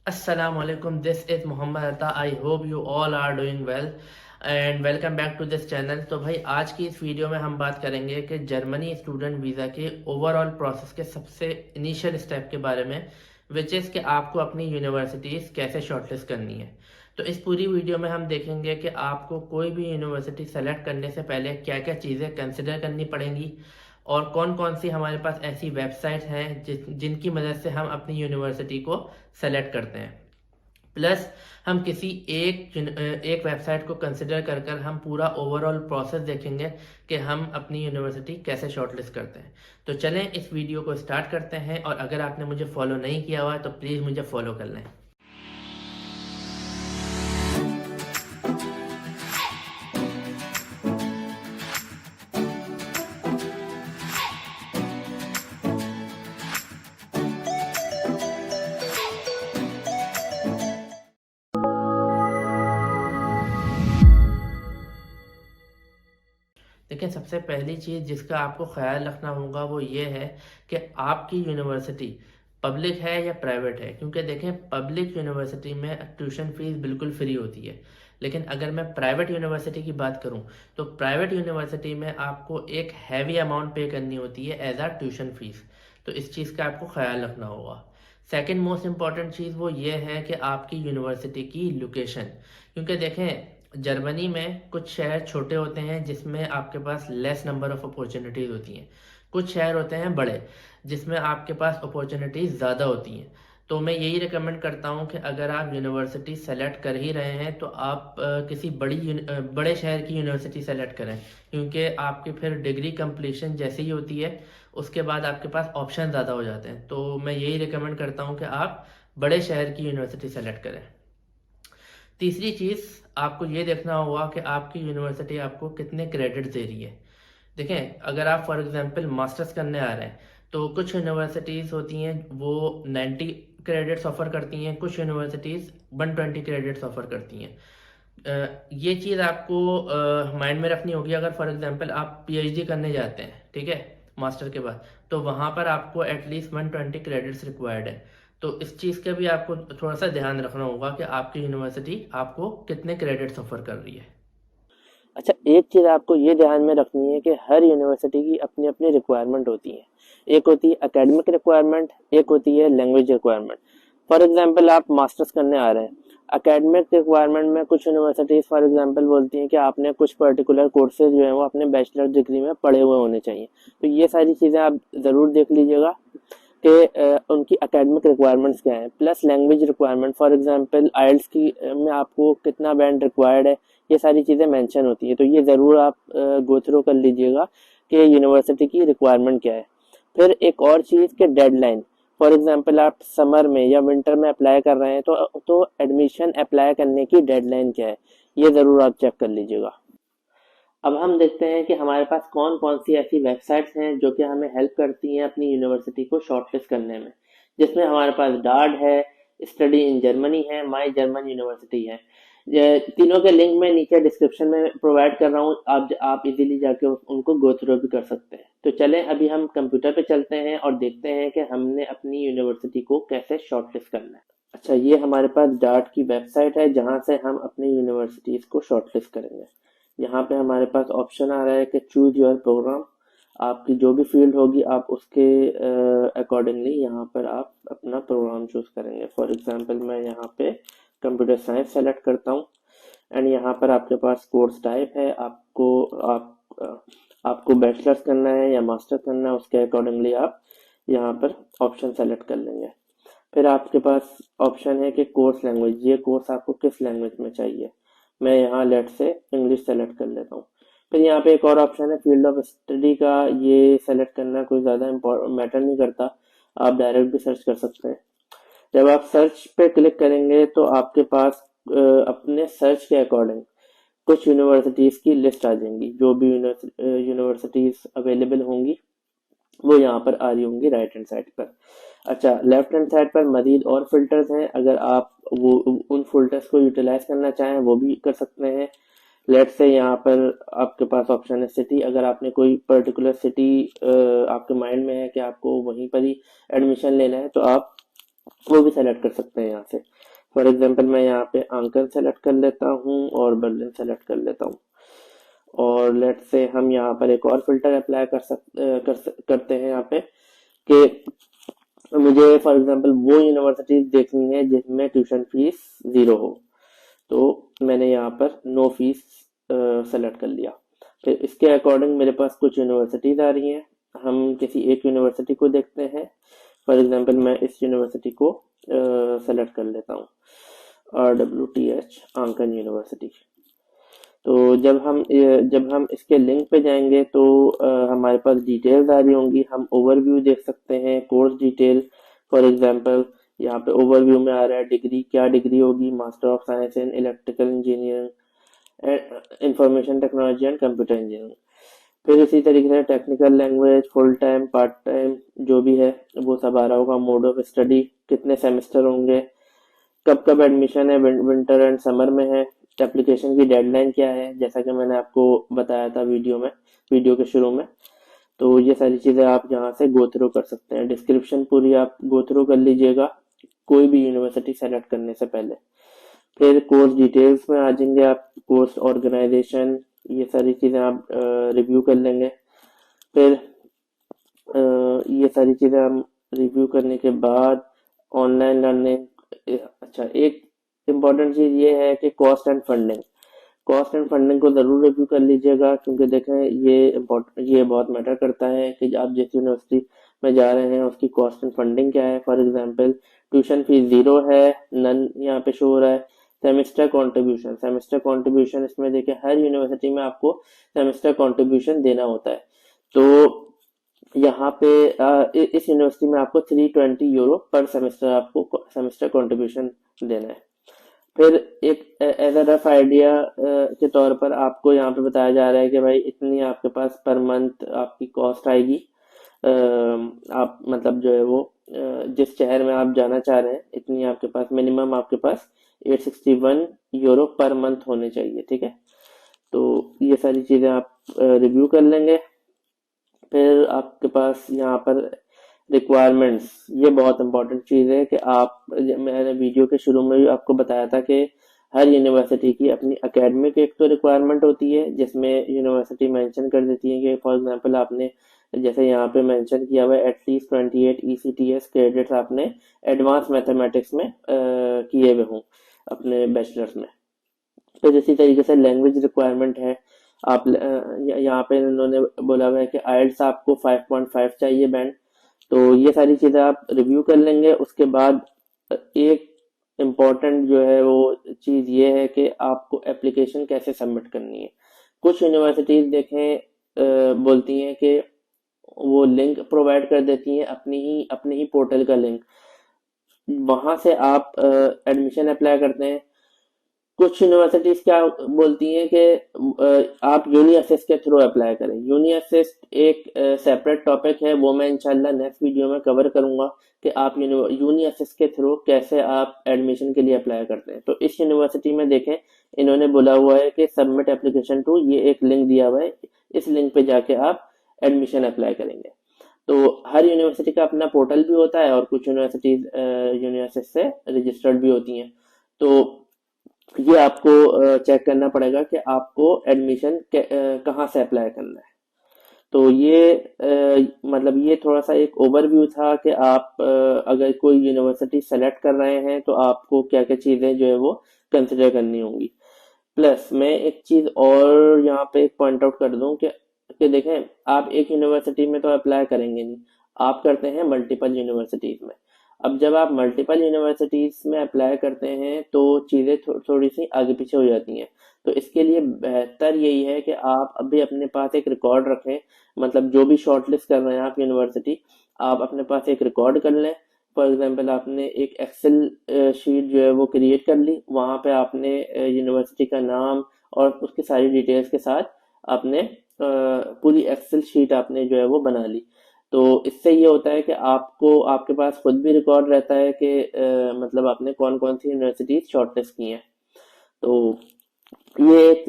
Assalamu alaikum. This is Muhammad Atta. I hope you all are doing well and welcome back to this channel. तो भाई आज की इस video में हम बात करेंगे कि जर्मनी स्टूडेंट वीज़ा के ओवरऑल प्रोसेस के सबसे इनिशियल स्टेप के बारे में, विच इज़ कि आपको अपनी यूनिवर्सिटीज़ कैसे शॉर्टलिस्ट करनी है। तो इस पूरी वीडियो में हम देखेंगे कि आपको कोई भी यूनिवर्सिटी सेलेक्ट करने से पहले क्या क्या चीज़ें कंसिडर करनी पड़ेंगी और कौन कौन सी हमारे पास ऐसी वेबसाइट हैं जिनकी मदद से हम अपनी यूनिवर्सिटी को सेलेक्ट करते हैं। प्लस हम किसी एक वेबसाइट को कंसिडर कर कर हम पूरा ओवरऑल प्रोसेस देखेंगे कि हम अपनी यूनिवर्सिटी कैसे शॉर्टलिस्ट करते हैं। तो चलें इस वीडियो को स्टार्ट करते हैं, और अगर आपने मुझे फॉलो नहीं किया हुआ तो प्लीज़ मुझे फॉलो कर लें। देखिए, सबसे पहली चीज़ जिसका आपको ख्याल रखना होगा वो ये है कि आपकी यूनिवर्सिटी पब्लिक है या प्राइवेट है। क्योंकि देखें, पब्लिक यूनिवर्सिटी में ट्यूशन फीस बिल्कुल फ्री होती है, लेकिन अगर मैं प्राइवेट यूनिवर्सिटी की बात करूं तो प्राइवेट यूनिवर्सिटी में आपको एक हैवी अमाउंट पे करनी होती है एज आ ट्यूशन फीस। तो इस चीज़ का आपको ख्याल रखना होगा। सेकंड मोस्ट इम्पॉर्टेंट चीज़ वो ये है कि आपकी यूनिवर्सिटी की लोकेशन। क्योंकि देखें, जर्मनी में कुछ शहर छोटे होते हैं जिसमें आपके पास लेस नंबर ऑफ अपॉर्चुनिटीज़ होती हैं, कुछ शहर होते हैं बड़े जिसमें आपके पास अपॉर्चुनिटीज़ ज़्यादा होती हैं। तो मैं यही रिकमेंड करता हूँ कि अगर आप यूनिवर्सिटी सेलेक्ट कर ही रहे हैं तो आप किसी बड़े शहर की यूनिवर्सिटी सेलेक्ट करें, क्योंकि आपकी फिर डिग्री कंप्लीशन जैसे ही होती है उसके बाद आपके पास ऑप्शन ज़्यादा हो जाते हैं। तो मैं यही रिकमेंड करता हूँ कि आप बड़े शहर की यूनिवर्सिटी सेलेक्ट करें। तीसरी चीज़ आपको ये देखना होगा कि आपकी यूनिवर्सिटी आपको कितने क्रेडिट दे रही है। देखें, अगर आप फॉर एग्जांपल मास्टर्स करने आ रहे हैं तो कुछ यूनिवर्सिटीज़ होती हैं वो 90 क्रेडिट्स ऑफ़र करती हैं, कुछ यूनिवर्सिटीज़ 120 क्रेडिट्स ऑफ़र करती हैं। ये चीज़ आपको माइंड में रखनी होगी। अगर फॉर एग्जांपल आप पीएचडी करने जाते हैं, ठीक है, मास्टर के बाद, तो वहाँ पर आपको एटलीस्ट 120 क्रेडिट्स रिक्वायर्ड है। तो इस चीज़ का भी आपको थोड़ा सा ध्यान रखना होगा कि आपकी यूनिवर्सिटी आपको कितने क्रेडिट्स ऑफर कर रही है। अच्छा, एक चीज़ आपको ये ध्यान में रखनी है कि हर यूनिवर्सिटी की अपनी अपनी रिक्वायरमेंट होती है। एक होती है एकेडमिक रिक्वायरमेंट, एक होती है लैंग्वेज रिक्वायरमेंट। फॉर एग्जांपल आप मास्टर्स करने आ रहे हैं, एकेडमिक रिक्वायरमेंट में कुछ यूनिवर्सिटीज फॉर एग्जांपल बोलती हैं कि आपने कुछ पर्टिकुलर कोर्सेज जो है वो अपने बैचलर डिग्री में पढ़े हुए होने चाहिए। तो ये सारी चीज़ें आप ज़रूर देख लीजिएगा कि उनकी एकेडमिक रिक्वायरमेंट्स क्या हैं। Plus language requirement, for example IELTS की में आपको कितना बैंड रिक्वायर्ड है, ये सारी चीज़ें मेंशन होती है। तो ये ज़रूर आप गो थ्रू कर लीजिएगा कि यूनिवर्सिटी की रिक्वायरमेंट क्या है। फिर एक और चीज़ के डेडलाइन, फॉर एग्जांपल आप समर में या विंटर में अप्लाई कर रहे हैं तो एडमिशन अप्लाई करने की डेडलाइन क्या है, ये ज़रूर आप चेक कर लीजिएगा। अब हम देखते हैं कि हमारे पास कौन कौन सी ऐसी वेबसाइट्स हैं जो कि हमें हेल्प करती हैं अपनी यूनिवर्सिटी को शॉर्टलिस्ट करने में। जिसमें हमारे पास डार्ड है, स्टडी इन जर्मनी है, माई जर्मन यूनिवर्सिटी है। ये तीनों के लिंक मैं नीचे डिस्क्रिप्शन में प्रोवाइड कर रहा हूँ, आप इजीली जाके उनको गो थ्रू भी कर सकते हैं। तो चलें अभी हम कंप्यूटर पे चलते हैं और देखते हैं कि हमने अपनी यूनिवर्सिटी को कैसे शॉर्टलिस्ट करना है। अच्छा, ये हमारे पास डार्ट की वेबसाइट है जहाँ से हम अपनी यूनिवर्सिटीज़ को शॉर्टलिस्ट करेंगे। यहाँ पे हमारे पास ऑप्शन आ रहा है कि चूज योर प्रोग्राम। आपकी जो भी फील्ड होगी आप उसके अकॉर्डिंगली यहाँ पर आप अपना प्रोग्राम चूज करेंगे। फॉर एग्जांपल मैं यहाँ पे कंप्यूटर साइंस सेलेक्ट करता हूँ एंड यहाँ पर आपके पास कोर्स टाइप है। आपको बैचलर्स करना है या मास्टर करना है, उसके अकॉर्डिंगली आप यहाँ पर ऑप्शन सेलेक्ट कर लेंगे। फिर आपके पास ऑप्शन है कि कोर्स लैंग्वेज, ये कोर्स आपको किस लैंग्वेज में चाहिए। मैं यहाँ लेट से इंग्लिश सेलेक्ट कर लेता हूँ। फिर यहाँ पे एक और ऑप्शन है फील्ड ऑफ स्टडी का, ये सेलेक्ट करना कोई ज़्यादा मैटर नहीं करता, आप डायरेक्ट भी सर्च कर सकते हैं। जब आप सर्च पे क्लिक करेंगे तो आपके पास अपने सर्च के अकॉर्डिंग कुछ यूनिवर्सिटीज़ की लिस्ट आ जाएंगी। जो भी यूनिवर्सिटीज़ अवेलेबल होंगी वो यहाँ पर आ रही होंगी राइट हैंड साइड पर। अच्छा, लेफ्ट हैंड साइड पर मजीद और फिल्टर्स हैं, अगर आप वो उन फिल्टर्स को यूटिलाइज करना चाहें वो भी कर सकते हैं। लेट से यहाँ पर आपके पास ऑप्शन है सिटी। अगर आपने कोई पर्टिकुलर सिटी आपके माइंड में है कि आपको वहीं पर ही एडमिशन लेना है तो आप वो भी सेलेक्ट कर सकते हैं यहाँ से। फॉर एग्जांपल मैं यहाँ पे आंकन सेलेक्ट कर लेता हूँ और बर्लिन सेलेक्ट कर लेता हूँ, और लेट से हम यहाँ पर एक और फिल्टर अप्लाई करते हैं यहाँ पे कि मुझे फॉर एग्जांपल वो यूनिवर्सिटीज देखनी है जिसमें ट्यूशन फीस 0 हो, तो मैंने यहाँ पर नो फीस सेलेक्ट कर लिया। फिर इसके अकॉर्डिंग मेरे पास कुछ यूनिवर्सिटीज आ रही हैं, हम किसी एक यूनिवर्सिटी को देखते हैं। फॉर एग्जांपल मैं इस यूनिवर्सिटी को सेलेक्ट कर लेता हूँ, RWTH आंकन यूनिवर्सिटी। तो जब हम इसके लिंक पे जाएंगे तो हमारे पास डिटेल्स आ रही होंगी, हम ओवरव्यू देख सकते हैं, कोर्स डिटेल। फॉर एग्जांपल यहाँ पे ओवरव्यू में आ रहा है डिग्री, क्या डिग्री होगी, master of science in electrical engineering and information technology and computer engineering. फिर इसी तरीके से technical language, full time, part time, जो भी है वो सब आ रहा होगा। मोड ऑफ स्टडी, कितने सेमेस्टर होंगे, कब कब एडमिशन है, विंटर एंड समर में है, एप्लीकेशन की डेडलाइन क्या है, जैसा कि मैंने आपको बताया था वीडियो के शुरू में। तो ये सारी चीजें आप यहाँ से गो थ्रू कर सकते हैं। डिस्क्रिप्शन पूरी आप गो थ्रू कर लीजिएगा कोई भी यूनिवर्सिटी सेलेक्ट करने से पहले। फिर कोर्स डिटेल्स में आ जाएंगे आप, कोर्स ऑर्गेनाइजेशन, ये सारी चीजें आप रिव्यू कर लेंगे। फिर ये सारी चीजें हम रिव्यू करने के बाद ऑनलाइन लर्निंग। अच्छा, एक इम्पॉर्टेंट चीज ये है कि कॉस्ट एंड फंडिंग को जरूर रिव्यू कर लीजिएगा, क्योंकि देखें ये बहुत मैटर करता है कि आप जिस यूनिवर्सिटी में जा रहे हैं उसकी कॉस्ट एंड फंडिंग क्या है। फॉर एग्जांपल ट्यूशन फीस 0 है, नन यहाँ पे शो हो रहा है। सेमेस्टर कॉन्ट्रीब्यूशन इसमें देखिए हर यूनिवर्सिटी में आपको सेमेस्टर कॉन्ट्रीब्यूशन देना होता है। तो यहाँ पे इस यूनिवर्सिटी में आपको 320 यूरो पर सेमेस्टर आपको सेमेस्टर कॉन्ट्रीब्यूशन देना है। फिर एक एज अ रफ आइडिया के तौर पर आपको यहाँ पे बताया जा रहा है कि भाई इतनी आपके पास पर मंथ आपकी कॉस्ट आएगी। आप मतलब जो है वो जिस शहर में आप जाना चाह रहे हैं इतनी आपके पास मिनिमम आपके पास 861 यूरो पर मंथ होने चाहिए, ठीक है। तो ये सारी चीज़ें आप रिव्यू कर लेंगे। फिर आपके पास यहाँ पर रिक्वायरमेंट्स, ये बहुत इंपॉर्टेंट चीज़ है कि मैंने वीडियो के शुरू में भी आपको बताया था कि हर यूनिवर्सिटी की अपनी एकेडमिक एक तो रिक्वायरमेंट होती है जिसमें यूनिवर्सिटी मेंशन कर देती है कि फॉर एग्जांपल आपने जैसे यहाँ पे मेंशन किया हुआ है एटलीस्ट 28 ECTS क्रेडिट्स आपने एडवांस मैथमेटिक्स में किए हुए हों अपने बैचलर्स में। फिर इसी तरीके से लैंग्वेज रिक्वायरमेंट है। आप यहाँ पे इन्होंने बोला हुआ है कि आइल्स आपको 5.5 चाहिए बैंड। तो ये सारी चीज़ें आप रिव्यू कर लेंगे। उसके बाद एक इम्पॉर्टेंट जो है वो चीज़ ये है कि आपको एप्लीकेशन कैसे सबमिट करनी है। कुछ यूनिवर्सिटीज़ देखें बोलती हैं कि वो लिंक प्रोवाइड कर देती हैं अपनी ही पोर्टल का लिंक, वहां से आप एडमिशन अप्लाई करते हैं। कुछ यूनिवर्सिटीज क्या बोलती हैं कि आप यूनी असिस्ट के थ्रू अप्लाई करें। यूनी असिस्ट एक सेपरेट टॉपिक है, वो मैं इंशाल्लाह नेक्स्ट वीडियो में कवर करूंगा कि आप यूनी असिस्ट के थ्रू कैसे आप एडमिशन के लिए अप्लाई करते हैं। तो इस यूनिवर्सिटी में देखें इन्होंने बोला हुआ है कि सबमिट एप्लीकेशन टू, ये एक लिंक दिया हुआ है, इस लिंक पे जाके आप एडमिशन अप्लाई करेंगे। तो हर यूनिवर्सिटी का अपना पोर्टल भी होता है और कुछ यूनिवर्सिटीज यूनिवर्सिटी से रजिस्टर्ड भी होती हैं। तो ये आपको चेक करना पड़ेगा कि आपको एडमिशन कहाँ से अप्लाई करना है। तो ये मतलब ये थोड़ा सा एक ओवरव्यू था कि आप अगर कोई यूनिवर्सिटी सेलेक्ट कर रहे हैं तो आपको क्या क्या चीज़ें जो है वो कंसिडर करनी होंगी। प्लस मैं एक चीज़ और यहाँ पे एक पॉइंट आउट कर दूं कि देखें आप एक यूनिवर्सिटी में तो अप्लाई करेंगे नहीं, आप करते हैं मल्टीपल यूनिवर्सिटीज में। अब जब आप मल्टीपल यूनिवर्सिटीज में अप्लाई करते हैं तो चीज़ें थोड़ी सी आगे पीछे हो जाती हैं। तो इसके लिए बेहतर यही है कि आप अभी अपने पास एक रिकॉर्ड रखें, मतलब जो भी शॉर्टलिस्ट कर रहे हैं आप यूनिवर्सिटी, आप अपने पास एक रिकॉर्ड कर लें। फॉर एग्जांपल आपने एक एक्सेल शीट जो है वो क्रिएट कर ली, वहाँ पे आपने यूनिवर्सिटी का नाम और उसकी सारी डिटेल्स के साथ आपने पूरी एक्सेल शीट आपने जो है वो बना ली। तो इससे ये होता है कि आपको आपके पास खुद भी रिकॉर्ड रहता है कि मतलब आपने कौन कौन सी यूनिवर्सिटीज शॉर्टलिस्ट की हैं। तो ये एक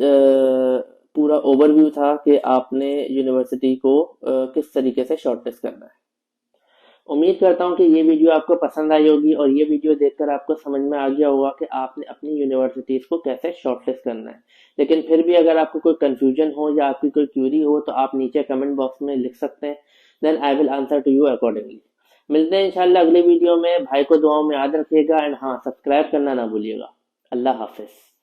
पूरा ओवरव्यू था कि आपने यूनिवर्सिटी को किस तरीके से शॉर्टलिस्ट करना है। उम्मीद करता हूँ कि ये वीडियो आपको पसंद आई होगी और ये वीडियो देखकर आपको समझ में आ गया होगा कि आपने अपनी यूनिवर्सिटीज़ को कैसे शॉर्टलिस्ट करना है। लेकिन फिर भी अगर आपको कोई कन्फ्यूजन हो या आपकी कोई क्यूरी हो तो आप नीचे कमेंट बॉक्स में लिख सकते हैं, then I will answer to you accordingly. मिलते हैं इंशाल्लाह अगले वीडियो में। भाई को दुआओं में याद रखिएगा एंड हाँ, सब्सक्राइब करना ना भूलिएगा। अल्लाह हाफिज़।